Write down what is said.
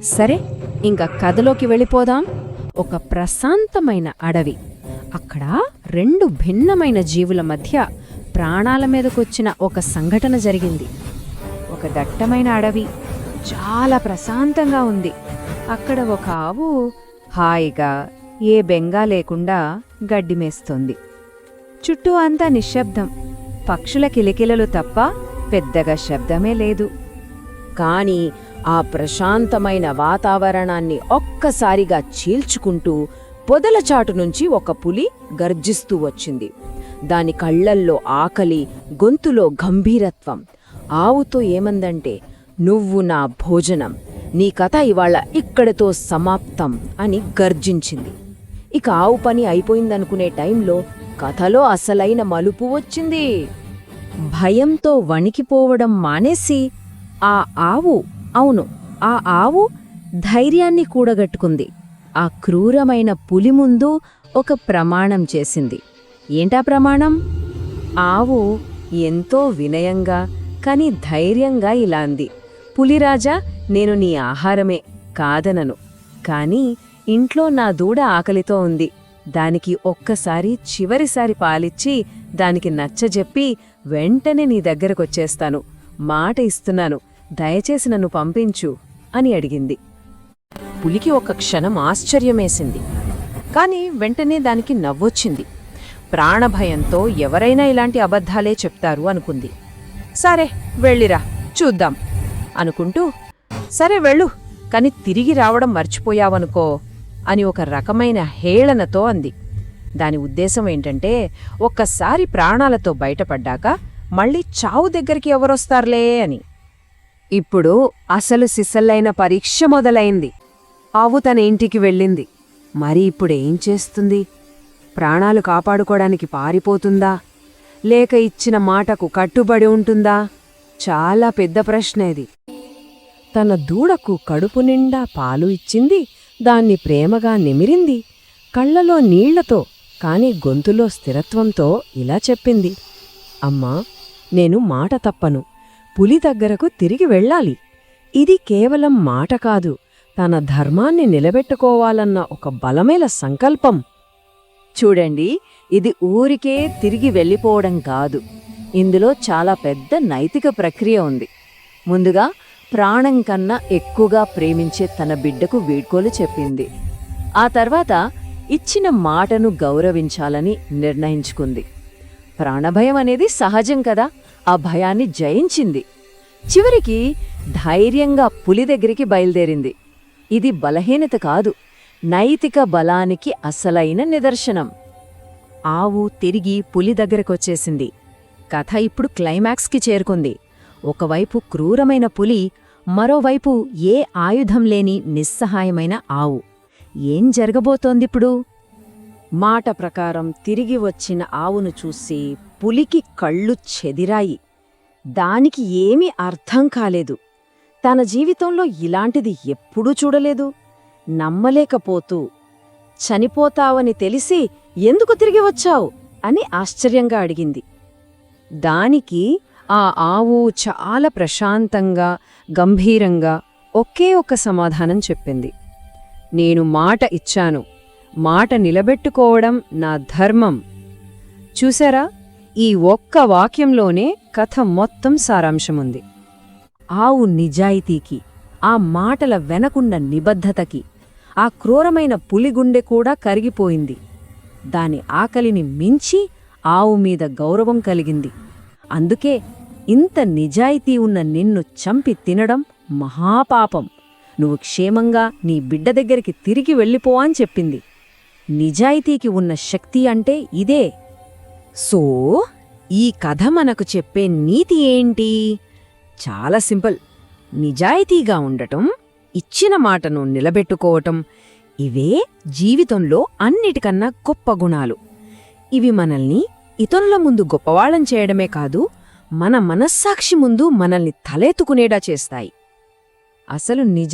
సరే, ఇంక కథలోకి వెళ్ళిపోదాం. ఒక ప్రశాంతమైన అడవి. అక్కడ రెండు భిన్నమైన జీవుల మధ్య ప్రాణాల మీదకొచ్చిన ఒక సంఘటన జరిగింది. ఒక దట్టమైన అడవి చాలా ప్రశాంతంగా ఉంది. అక్కడ ఒక ఆవు హాయిగా ఏ బెంగా లేకుండా గడ్డి మేస్తోంది. చుట్టూ అంతా నిశ్శబ్దం, పక్షుల కిలకిలలు తప్ప పెద్దగా శబ్దమే లేదు. కాని ఆ ప్రశాంతమైన వాతావరణాన్ని ఒక్కసారిగా చీల్చుకుంటూ పొదలచాటు నుంచి ఒక పులి గర్జిస్తూ వచ్చింది. దాని కళ్లల్లో ఆకలి, గొంతులో గంభీరత్వం. ఆవుతో ఏమందంటే, "నువ్వు నా భోజనం, నీ కథ ఇవాళ ఇక్కడితో సమాప్తం" అని గర్జించింది. ఇక ఆవు పని అయిపోయిందనుకునే టైంలో కథలో అసలైన మలుపు వచ్చింది. భయంతో వణికిపోవడం మానేసి ఆ ఆవు ధైర్యాన్ని కూడగట్టుకుంది. ఆ క్రూరమైన పులి ముందు ఒక ప్రమాణం చేసింది. ఏంటా ప్రమాణం? ఆవు ఎంతో వినయంగా కాని ధైర్యంగా ఇలా అంది, "పులిరాజా, నేను నీ ఆహారమే కాదనను. కాని ఇంట్లో నా దూడ ఆకలితో ఉంది. దానికి ఒక్కసారి చివరిసారి పాలిచ్చి దానికి నచ్చజెప్పి వెంటనే నీ దగ్గరకొచ్చేస్తాను. మాట ఇస్తున్నాను, దయచేసి నన్ను పంపించు" అని అడిగింది. పులికి ఒక క్షణం ఆశ్చర్యమేసింది. కాని వెంటనే దానికి నవ్వొచ్చింది. ప్రాణభయంతో ఎవరైనా ఇలాంటి అబద్ధాలే చెప్తారు అనుకుంది. "సరే, వెళ్ళిరా, చూద్దాం" అనుకుంటూ, "సరే వెళ్ళు, కాని తిరిగి రావడం మర్చిపోయావనుకో" అని ఒక రకమైన హేళనతో అంది. దాని ఉద్దేశం ఏంటంటే, ఒక్కసారి ప్రాణాలతో బయటపడ్డాక మళ్ళీ చావు దగ్గరికి ఎవరొస్తారులే అని. ఇప్పుడు అసలు సిసలైన పరీక్ష మొదలైంది. ఆవు తన ఇంటికి వెళ్ళింది. మరి ఇప్పుడేం చేస్తుంది? ప్రాణాలు కాపాడుకోవడానికి పారిపోతుందా, లేక ఇచ్చిన మాటకు కట్టుబడి ఉంటుందా? చాలా పెద్ద ప్రశ్న ఇది. తన దూడకు కడుపు నిండా పాలు ఇచ్చింది. దాన్ని ప్రేమగా నిమిరింది. కళ్లలో నీళ్లతో కాని గొంతులో స్థిరత్వంతో ఇలా చెప్పింది, "అమ్మా, నేను మాట తప్పను. పులి దగ్గరకు తిరిగి వెళ్ళాలి. ఇది కేవలం మాట కాదు, తన ధర్మాన్ని నిలబెట్టుకోవాలన్న ఒక బలమైన సంకల్పం." చూడండి, ఇది ఊరికే తిరిగి వెళ్ళిపోవడం కాదు. ఇందులో చాలా పెద్ద నైతిక ప్రక్రియ ఉంది. ముందుగా ప్రాణం కన్నా ఎక్కువగా ప్రేమించే తన బిడ్డకు వీడ్కోలు చెప్పింది. ఆ తర్వాత ఇచ్చిన మాటను గౌరవించాలని నిర్ణయించుకుంది. ప్రాణభయం అనేది సహజం కదా, ఆ భయాన్ని జయించింది. చివరికి ధైర్యంగా పులి దగ్గరికి బయలుదేరింది. ఇది బలహీనత కాదు, నైతిక బలానికి అసలైన నిదర్శనం. ఆవు తిరిగి పులి దగ్గరకొచ్చేసింది. కథ ఇప్పుడు క్లైమాక్స్కి చేరుకుంది. ఒకవైపు క్రూరమైన పులి, మరోవైపు ఏ ఆయుధం లేని నిస్సహాయమైన ఆవు. ఏం జరగబోతోందిప్పుడు? మాట ప్రకారం తిరిగి వచ్చిన ఆవును చూసి పులికి కళ్ళు చెదిరాయి. దానికి ఏమీ అర్థం కాలేదు. తన జీవితంలో ఇలాంటిది ఎప్పుడూ చూడలేదు. నమ్మలేకపోతూ, "చనిపోతావని తెలిసి ఎందుకు తిరిగి వచ్చావు?" అని ఆశ్చర్యంగా అడిగింది. దానికి ఆ ఆవు చాలా ప్రశాంతంగా, గంభీరంగా ఒకే ఒక్క సమాధానం చెప్పింది, "నేను మాట ఇచ్చాను. మాట నిలబెట్టుకోవడం నా ధర్మం." చూసారా, ఈ ఒక్క వాక్యంలోనే కథ మొత్తం సారాంశముంది. ఆవు నిజాయితీకి, ఆ మాటల వెనకున్న నిబద్ధతకి ఆ క్రూరమైన పులిగుండె కూడా కరిగిపోయింది. దాని ఆకలిని మించి ఆవు మీద గౌరవం కలిగింది. అందుకే ఇంత నిజాయితీ ఉన్న నిన్ను చంపి తినడం మహాపాపం. నువ్వు క్షేమంగా నీ బిడ్డ దగ్గరికి తిరిగి వెళ్ళిపో అని చెప్పింది. నిజాయితీకి ఉన్న శక్తి అంటే ఇదే. సో, ఈ కథ మనకు చెప్పే నీతి ఏంటి? చాలా సింపుల్. నిజాయితీగా ఉండటం, ఇచ్చిన మాటను నిలబెట్టుకోవటం, ఇవే జీవితంలో అన్నిటికన్నా గొప్ప గుణాలు. ఇవి మనల్ని ఇతరుల ముందు గొప్పవాళ్ళం చేయడమే కాదు, మన మనస్సాక్షి ముందు మనల్ని తలెత్తుకునేలా చేస్తాయి. అసలు